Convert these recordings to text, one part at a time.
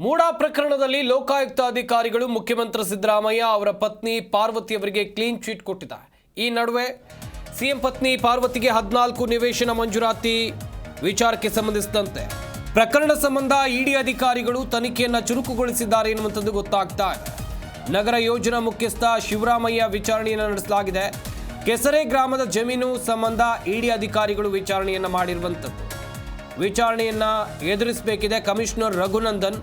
ಮೂಡಾ ಪ್ರಕರಣದಲ್ಲಿ ಲೋಕಾಯುಕ್ತ ಅಧಿಕಾರಿಗಳು ಮುಖ್ಯಮಂತ್ರಿ ಸಿದ್ದರಾಮಯ್ಯ ಅವರ ಪತ್ನಿ ಪಾರ್ವತಿ ಅವರಿಗೆ ಕ್ಲೀನ್ ಚಿಟ್ ಕೊಟ್ಟಿದ್ದಾರೆ. ಈ ನಡುವೆ ಸಿಎಂ ಪತ್ನಿ ಪಾರ್ವತಿಗೆ 14 ನಿವೇಶನ ಮಂಜೂರಾತಿ ವಿಚಾರಕ್ಕೆ ಸಂಬಂಧಿಸಿದಂತೆ ಪ್ರಕರಣ ಸಂಬಂಧ ಇಡಿ ಅಧಿಕಾರಿಗಳು ತನಿಖೆಯನ್ನು ಚುರುಕುಗೊಳಿಸಿದ್ದಾರೆ ಎನ್ನುವಂಥದ್ದು ಗೊತ್ತಾಗ್ತಾ ಇದೆ. ನಗರ ಯೋಜನಾ ಮುಖ್ಯಸ್ಥ ಶಿವರಾಮಯ್ಯ ವಿಚಾರಣೆಯನ್ನು ನಡೆಸಲಾಗಿದೆ. ಕೆಸರೆ ಗ್ರಾಮದ ಜಮೀನು ಸಂಬಂಧ ಇಡಿ ಅಧಿಕಾರಿಗಳು ವಿಚಾರಣೆಯನ್ನು ಮಾಡಿರುವಂಥದ್ದು. ವಿಚಾರಣೆಯನ್ನು ಎದುರಿಸಬೇಕಿದೆ ಕಮಿಷನರ್ ರಘುನಂದನ್.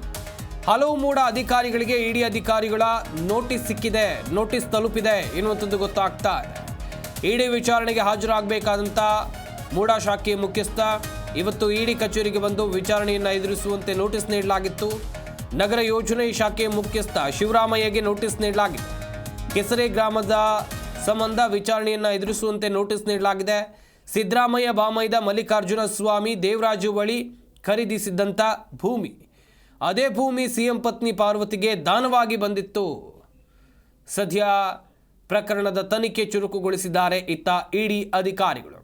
ಹಲವು ಮೂಡಾ ಅಧಿಕಾರಿಗಳಿಗೆ ಇಡಿ ಅಧಿಕಾರಿಗಳ ನೋಟಿಸ್ ಸಿಕ್ಕಿದೆ, ನೋಟಿಸ್ ತಲುಪಿದೆ ಎನ್ನುವಂಥದ್ದು ಗೊತ್ತಾಗ್ತಾ ಇದೆ. ಇಡಿ ವಿಚಾರಣೆಗೆ ಹಾಜರಾಗಬೇಕಾದಂಥ ಮೂಡಾ ಶಾಖೆ ಮುಖ್ಯಸ್ಥ ಇವತ್ತು ಇಡಿ ಕಚೇರಿಗೆ ಬಂದು ವಿಚಾರಣೆಯನ್ನು ಎದುರಿಸುವಂತೆ ನೋಟಿಸ್ ನೀಡಲಾಗಿತ್ತು. ನಗರ ಯೋಜನೆ ಶಾಖೆ ಮುಖ್ಯಸ್ಥ ಶಿವರಾಮಯ್ಯಗೆ ನೋಟಿಸ್ ನೀಡಲಾಗಿದೆ. ಕೆಸರೆ ಗ್ರಾಮದ ಸಂಬಂಧ ವಿಚಾರಣೆಯನ್ನು ಎದುರಿಸುವಂತೆ ನೋಟಿಸ್ ನೀಡಲಾಗಿದೆ. ಸಿದ್ದರಾಮಯ್ಯ ಬಾಮೈದ ಮಲ್ಲಿಕಾರ್ಜುನ ಸ್ವಾಮಿ ದೇವರಾಜು ಬಳಿ ಖರೀದಿಸಿದ್ದಂಥ ಭೂಮಿ, ಅದೇ ಭೂಮಿ ಸಿಎಂ ಪತ್ನಿ ಪಾರ್ವತಿಗೆ ದಾನವಾಗಿ ಬಂದಿತ್ತು. ಸದ್ಯ ಪ್ರಕರಣದ ತನಿಖೆ ಚುರುಕುಗೊಳಿಸಿದ್ದಾರೆ ಇತ್ತ ಇಡಿ ಅಧಿಕಾರಿಗಳು.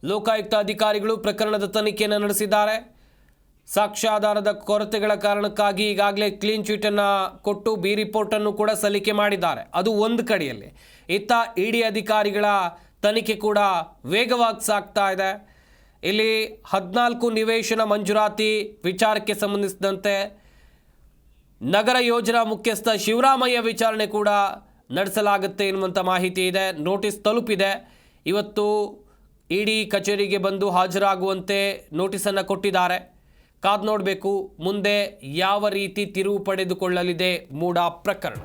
ಲೋಕಾಯುಕ್ತ ಅಧಿಕಾರಿಗಳು ಪ್ರಕರಣದ ತನಿಖೆಯನ್ನು ನಡೆಸಿದ್ದಾರೆ. ಸಾಕ್ಷ್ಯಾಧಾರದ ಕೊರತೆಗಳ ಕಾರಣಕ್ಕಾಗಿ ಈಗಾಗಲೇ ಕ್ಲೀನ್ ಚೀಟನ್ನು ಕೊಟ್ಟು ಬಿ ರಿಪೋರ್ಟನ್ನು ಕೂಡ ಸಲ್ಲಿಕೆ ಮಾಡಿದ್ದಾರೆ. ಅದು ಒಂದು ಕಡೆಯಲ್ಲಿ. ಇತ್ತ ಇಡಿ ಅಧಿಕಾರಿಗಳ ತನಿಖೆ ಕೂಡ ವೇಗವಾಗಿ ಸಾಗ್ತಾ ಇದೆ. ಇಲ್ಲಿ 14 ನಿವೇಶನ ಮಂಜೂರಾತಿ ವಿಚಾರಕ್ಕೆ ಸಂಬಂಧಿಸಿದಂತೆ ನಗರ ಯೋಜನಾ ಮುಖ್ಯಸ್ಥ ಶಿವರಾಮಯ್ಯ ವಿಚಾರಣೆ ಕೂಡ ನಡೆಸಲಾಗುತ್ತೆ ಎನ್ನುವಂಥ ಮಾಹಿತಿ ಇದೆ. ನೋಟಿಸ್ ತಲುಪಿದೆ. ಇವತ್ತು ಇಡಿ ಕಚೇರಿಗೆ ಬಂದು ಹಾಜರಾಗುವಂತೆ ನೋಟಿಸನ್ನು ಕೊಟ್ಟಿದ್ದಾರೆ. ಕಾದು ನೋಡಬೇಕು ಮುಂದೆ ಯಾವ ರೀತಿ ತಿರುವು ಪಡೆದುಕೊಳ್ಳಲಿದೆ ಮೂಡಾ ಪ್ರಕರಣ.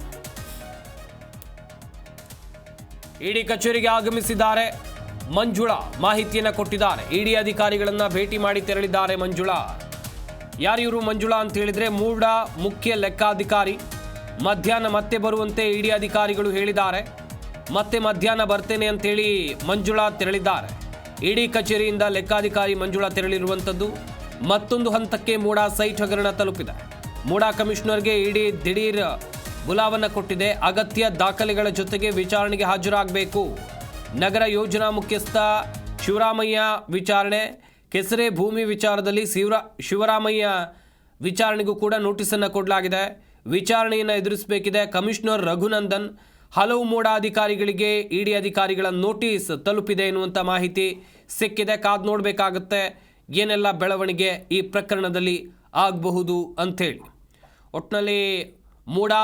ಇಡಿ ಕಚೇರಿಗೆ ಆಗಮಿಸಿದ್ದಾರೆ ಮಂಜುಳಾ, ಮಾಹಿತಿಯನ್ನು ಕೊಟ್ಟಿದ್ದಾರೆ. ಇಡಿ ಅಧಿಕಾರಿಗಳನ್ನು ಭೇಟಿ ಮಾಡಿ ತೆರಳಿದ್ದಾರೆ ಮಂಜುಳಾ. ಯಾರಿವರು ಮಂಜುಳಾ ಅಂತ ಹೇಳಿದರೆ ಮೂಡಾ ಮುಖ್ಯ ಲೆಕ್ಕಾಧಿಕಾರಿ. ಮಧ್ಯಾಹ್ನ ಮತ್ತೆ ಬರುವಂತೆ ಇಡಿ ಅಧಿಕಾರಿಗಳು ಹೇಳಿದ್ದಾರೆ. ಮತ್ತೆ ಮಧ್ಯಾಹ್ನ ಬರ್ತೇನೆ ಅಂತೇಳಿ ಮಂಜುಳಾ ತೆರಳಿದ್ದಾರೆ. ಇಡಿ ಕಚೇರಿಯಿಂದ ಲೆಕ್ಕಾಧಿಕಾರಿ ಮಂಜುಳಾ ತೆರಳಿರುವಂಥದ್ದು. ಮತ್ತೊಂದು ಹಂತಕ್ಕೆ ಮೂಡಾ ಸೈಟ್ ಹಗರಣ ತಲುಪಿದೆ. ಮೂಡಾ ಕಮಿಷನರ್ಗೆ ಇಡಿ ದಿಢೀರ್ ಬುಲಾವನ್ನು ಕೊಟ್ಟಿದೆ. ಅಗತ್ಯ ದಾಖಲೆಗಳ ಜೊತೆಗೆ ವಿಚಾರಣೆಗೆ ಹಾಜರಾಗಬೇಕು. ನಗರ ಯೋಜನಾ ಮುಖ್ಯಸ್ಥ ಶಿವರಾಮಯ್ಯ ವಿಚಾರಣೆ, ಕೆಸರೆ ಭೂಮಿ ವಿಚಾರದಲ್ಲಿ ಶಿವರಾಮಯ್ಯ ವಿಚಾರಣೆಗೂ ಕೂಡ ನೋಟಿಸನ್ನು ಕೊಡಲಾಗಿದೆ. ವಿಚಾರಣೆಯನ್ನು ಎದುರಿಸಬೇಕಿದೆ ಕಮಿಷನರ್ ರಘುನಂದನ್. ಹಲವು ಮೂಡಾ ಅಧಿಕಾರಿಗಳಿಗೆ ಇಡಿ ಅಧಿಕಾರಿಗಳ ನೋಟಿಸ್ ತಲುಪಿದೆ ಎನ್ನುವಂಥ ಮಾಹಿತಿ ಸಿಕ್ಕಿದೆ. ಕಾದು ನೋಡಬೇಕಾಗುತ್ತೆ ಏನೆಲ್ಲ ಬೆಳವಣಿಗೆ ಈ ಪ್ರಕರಣದಲ್ಲಿ ಆಗಬಹುದು ಅಂಥೇಳಿ. ಒಟ್ಟಿನಲ್ಲಿ ಮೂಡಾ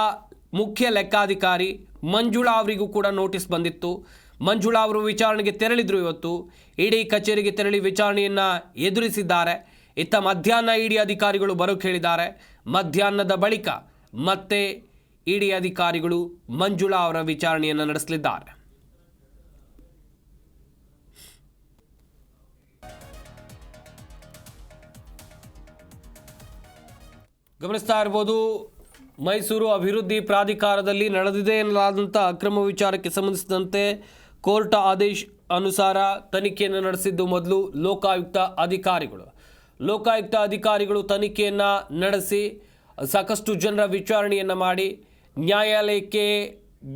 ಮುಖ್ಯ ಲೆಕ್ಕಾಧಿಕಾರಿ ಮಂಜುಳಾ ಅವರಿಗೂ ಕೂಡ ನೋಟಿಸ್ ಬಂದಿತ್ತು. ಮಂಜುಳಾ ಅವರು ವಿಚಾರಣೆಗೆ ತೆರಳಿದ್ರು. ಇವತ್ತು ಇಡಿ ಕಚೇರಿಗೆ ತೆರಳಿ ವಿಚಾರಣೆಯನ್ನು ಎದುರಿಸಿದ್ದಾರೆ. ಇತ್ತ ಮಧ್ಯಾಹ್ನ ಇಡಿ ಅಧಿಕಾರಿಗಳು ಬರೋಕ್ಕೆ ಹೇಳಿದ್ದಾರೆ. ಮಧ್ಯಾಹ್ನದ ಬಳಿಕ ಮತ್ತೆ ಇಡಿ ಅಧಿಕಾರಿಗಳು ಮಂಜುಳಾ ಅವರ ವಿಚಾರಣೆಯನ್ನು ನಡೆಸಲಿದ್ದಾರೆ. ಗಮನಿಸ್ತಾ ಇರ್ಬೋದು, ಮೈಸೂರು ಅಭಿವೃದ್ಧಿ ಪ್ರಾಧಿಕಾರದಲ್ಲಿ ನಡೆದಿದೆ ಎನ್ನಲಾದಂಥ ಅಕ್ರಮ ವಿಚಾರಕ್ಕೆ ಸಂಬಂಧಿಸಿದಂತೆ ಕೋರ್ಟ್ ಆದೇಶ ಅನುಸಾರ ತನಿಖೆಯನ್ನು ನಡೆಸಿದ್ದು ಮೊದಲು ಲೋಕಾಯುಕ್ತ ಅಧಿಕಾರಿಗಳು. ಲೋಕಾಯುಕ್ತ ಅಧಿಕಾರಿಗಳು ತನಿಖೆಯನ್ನು ನಡೆಸಿ ಸಾಕಷ್ಟು ಜನರ ವಿಚಾರಣೆಯನ್ನು ಮಾಡಿ ನ್ಯಾಯಾಲಯಕ್ಕೆ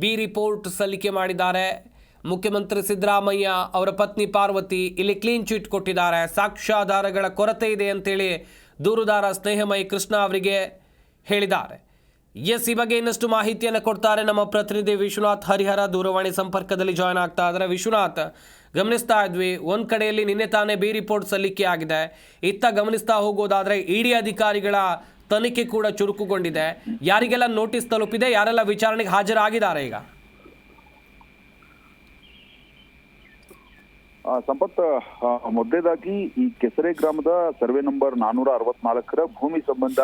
ಬಿ ರಿಪೋರ್ಟ್ ಸಲ್ಲಿಕೆ ಮಾಡಿದ್ದಾರೆ. ಮುಖ್ಯಮಂತ್ರಿ ಸಿದ್ದರಾಮಯ್ಯ ಅವರ ಪತ್ನಿ ಪಾರ್ವತಿ ಇಲ್ಲಿ ಕ್ಲೀನ್ ಚಿಟ್ ಕೊಟ್ಟಿದ್ದಾರೆ. ಸಾಕ್ಷ್ಯಾಧಾರಗಳ ಕೊರತೆ ಇದೆ ಅಂತೇಳಿ ದೂರುದಾರ ಸ್ನೇಹಮಯಿ ಕೃಷ್ಣ ಅವರಿಗೆ ಹೇಳಿದ್ದಾರೆ. ಈ ಬಗ್ಗೆ ಇನ್ನಷ್ಟು ಮಾಹಿತಿಯನ್ನು ಕೊಡ್ತಾರೆ ನಮ್ಮ ಪ್ರತಿನಿಧಿ ವಿಶ್ವನಾಥ್ ಹರಿಹರ. ದೂರವಾಣಿ ಸಂಪರ್ಕದಲ್ಲಿ ಜಾಯ್ನ್ ಆಗ್ತಾ ಇದ್ದಾರೆ. ವಿಶ್ವನಾಥ್, ಗಮನಿಸ್ತಾ ಇದ್ವಿ ಒಂದು ಕಡೆಯಲ್ಲಿ ನಿನ್ನೆ ತಾನೇ ಬಿ ರಿಪೋರ್ಟ್ ಸಲ್ಲಿಕೆ ಆಗಿದೆ. ಇತ್ತ ಗಮನಿಸ್ತಾ ಹೋಗೋದಾದರೆ ಇಡಿ ಅಧಿಕಾರಿಗಳ ತನಿಖೆ ಕೂಡ ಚುರುಕುಗೊಂಡಿದೆ. ಯಾರಿಗೆಲ್ಲ ನೋಟಿಸ್ ತಲುಪಿದೆ, ಯಾರೆಲ್ಲ ವಿಚಾರಣೆಗೆ ಹಾಜರಾಗಿದ್ದಾರೆ ಈಗ? ಸಂಪತ್, ಮೊದಲೇದಾಗಿ ಈ ಕೆಸರೆ ಗ್ರಾಮದ ಸರ್ವೆ ನಂಬರ್ 464ರ ಭೂಮಿ ಸಂಬಂಧ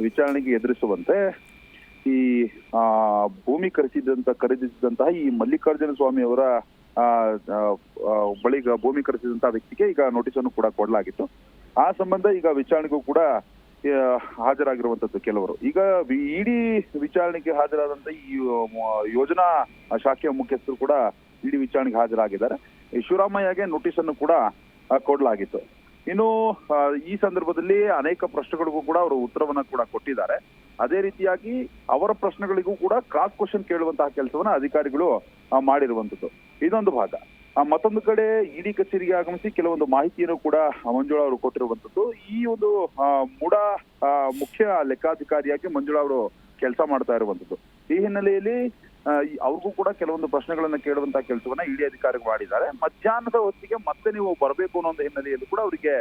ವಿಚಾರಣೆಗೆ ಎದುರಿಸುವಂತೆ ಈ ಭೂಮಿ ಖರೀದಿಸಿದಂತಹ ಈ ಮಲ್ಲಿಕಾರ್ಜುನ ಸ್ವಾಮಿ ಅವರ ಬಳಿ ಭೂಮಿ ಖರೀದಿಸಿದಂತಹ ವ್ಯಕ್ತಿಗೆ ಈಗ ನೋಟಿಸ್ ಅನ್ನು ಕೂಡ ಕೊಡಲಾಗಿತ್ತು. ಆ ಸಂಬಂಧ ಈಗ ವಿಚಾರಣೆಗೂ ಕೂಡ ಹಾಜರಾಗಿರುವಂತದ್ದು ಕೆಲವರು. ಈಗ ಇಡಿ ವಿಚಾರಣೆಗೆ ಹಾಜರಾದಂತ ಈ ಯೋಜನಾ ಶಾಖೆಯ ಮುಖ್ಯಸ್ಥರು ಕೂಡ ಇಡಿ ವಿಚಾರಣೆಗೆ ಹಾಜರಾಗಿದ್ದಾರೆ. ಶಿವರಾಮಯ್ಯಗೆ ನೋಟಿಸ್ ಅನ್ನು ಕೂಡ ಕೊಡಲಾಗಿತ್ತು. ಇನ್ನು ಈ ಸಂದರ್ಭದಲ್ಲಿ ಅನೇಕ ಪ್ರಶ್ನೆಗಳಿಗೂ ಕೂಡ ಅವರು ಉತ್ತರವನ್ನ ಕೂಡ ಕೊಟ್ಟಿದ್ದಾರೆ. ಅದೇ ರೀತಿಯಾಗಿ ಅವರ ಪ್ರಶ್ನೆಗಳಿಗೂ ಕೂಡ ಕ್ರಾಸ್ ಕ್ವಶನ್ ಕೇಳುವಂತಹ ಕೆಲಸವನ್ನ ಅಧಿಕಾರಿಗಳು ಮಾಡಿರುವಂತದ್ದು ಇದೊಂದು ಭಾಗ. ಮತ್ತೊಂದು ಕಡೆ ಇಡಿ ಕಚೇರಿಗೆ ಆಗಮಿಸಿ ಕೆಲವೊಂದು ಮಾಹಿತಿಯನ್ನು ಕೂಡ ಮಂಜುಳಾ ಅವರು ಕೊಟ್ಟಿರುವಂತದ್ದು. ಈ ಒಂದು ಮುಡಾ ಮುಖ್ಯ ಲೆಕ್ಕಾಧಿಕಾರಿಯಾಗಿ ಮಂಜುಳಾ ಅವರು ಕೆಲಸ ಮಾಡ್ತಾ ಇರುವಂತದ್ದು. ಈ ಹಿನ್ನೆಲೆಯಲ್ಲಿ ಅವ್ರಿಗೂ ಕೂಡ ಕೆಲವೊಂದು ಪ್ರಶ್ನೆಗಳನ್ನ ಕೇಳುವಂತಹ ಕೆಲಸವನ್ನ ಇಡಿ ಅಧಿಕಾರಿಗಳು ಮಾಡಿದ್ದಾರೆ. ಮಧ್ಯಾಹ್ನದ ಹೊತ್ತಿಗೆ ಮತ್ತೆ ನೀವು ಬರಬೇಕು ಅನ್ನೋ ಒಂದು ಹಿನ್ನೆಲೆಯಲ್ಲಿ ಕೂಡ ಅವರಿಗೆ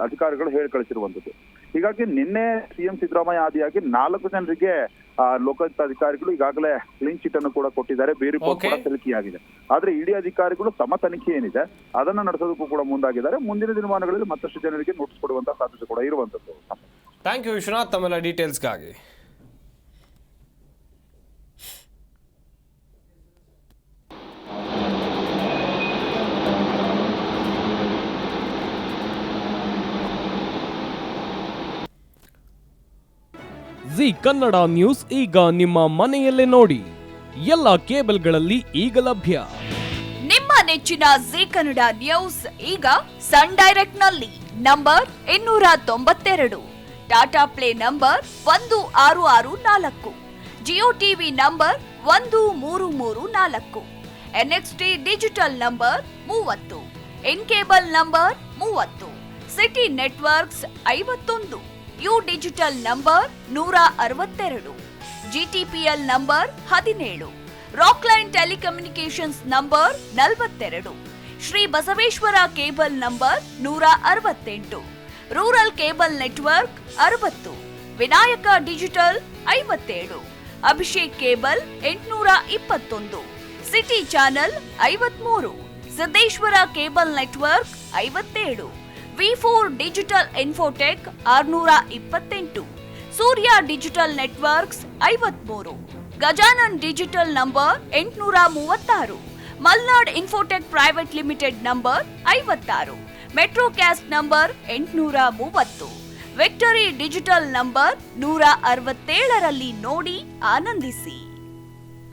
ಅಧಿಕಾರಿಗಳು ಹೇಳಿ ಕಳಿಸಿರುವಂತದ್ದು. ಹೀಗಾಗಿ ನಿನ್ನೆ ಸಿಎಂ ಸಿದ್ದರಾಮಯ್ಯ ಆದಿಯಾಗಿ 4 ಜನರಿಗೆ ಲೋಕಾಯುಕ್ತ ಅಧಿಕಾರಿಗಳು ಈಗಾಗಲೇ ಕ್ಲೀನ್ ಚಿಟ್ ಅನ್ನು ಕೂಡ ಕೊಟ್ಟಿದ್ದಾರೆ. ಬೇರೆ ರಿಪೋರ್ಟ್ ಕೂಡ ತನಿಖೆಯಾಗಿದೆ. ಆದ್ರೆ ಇಡಿ ಅಧಿಕಾರಿಗಳು ತಮ್ಮ ತನಿಖೆ ಏನಿದೆ ಅದನ್ನ ನಡೆಸೋದಕ್ಕೂ ಕೂಡ ಮುಂದಾಗಿದ್ದಾರೆ. ಮುಂದಿನ ದಿನಮಾನಗಳಲ್ಲಿ ಮತ್ತಷ್ಟು ಜನರಿಗೆ ನೋಟಿಸ್ ಕೊಡುವಂತಹ ಸಾಧ್ಯತೆ ಕೂಡ ಇರುವಂತದ್ದು. ಥ್ಯಾಂಕ್ ಯು ವಿಶ್ವನಾಥ್, ತಮ್ಮೆಲ್ಲ ಡೀಟೇಲ್ಸ್ಗಾಗಿ. ಜಿ ಕನ್ನಡ ನ್ಯೂಸ್ ಈಗ ನಿಮ್ಮ ಮನೆಯಲ್ಲೇ ನೋಡಿ. ಎಲ್ಲ ಕೇಬಲ್ಗಳಲ್ಲಿ ಈಗ ಲಭ್ಯ. ನಿಮ್ಮ ನೆಚ್ಚಿನ ಜಿ ಕನ್ನಡ ನ್ಯೂಸ್ ಈಗ ಸನ್ ಡೈರೆಕ್ಟ್ ನಲ್ಲಿ number 292, Tata play number 1664, Jio TV number 1334, NXT digital number 30, in cable number 30, city networks 51, U digital number 162, GTPL number 17, Rockline telecommunications number 42, Shri Basaveshwara cable number 168, rural cable network 60, Vinayaka digital 57, Abhishek cable 821, city channel 53, Siddeshwara cable network 57, V4 digital Infotech 628, Surya digital networks 53, Gajanan digital number 836, Malnad infotech private limited number 56, Metrocast number 830, victory digital number 167ರಲ್ಲಿ ನೋಡಿ ಆನಂದಿಸಿ.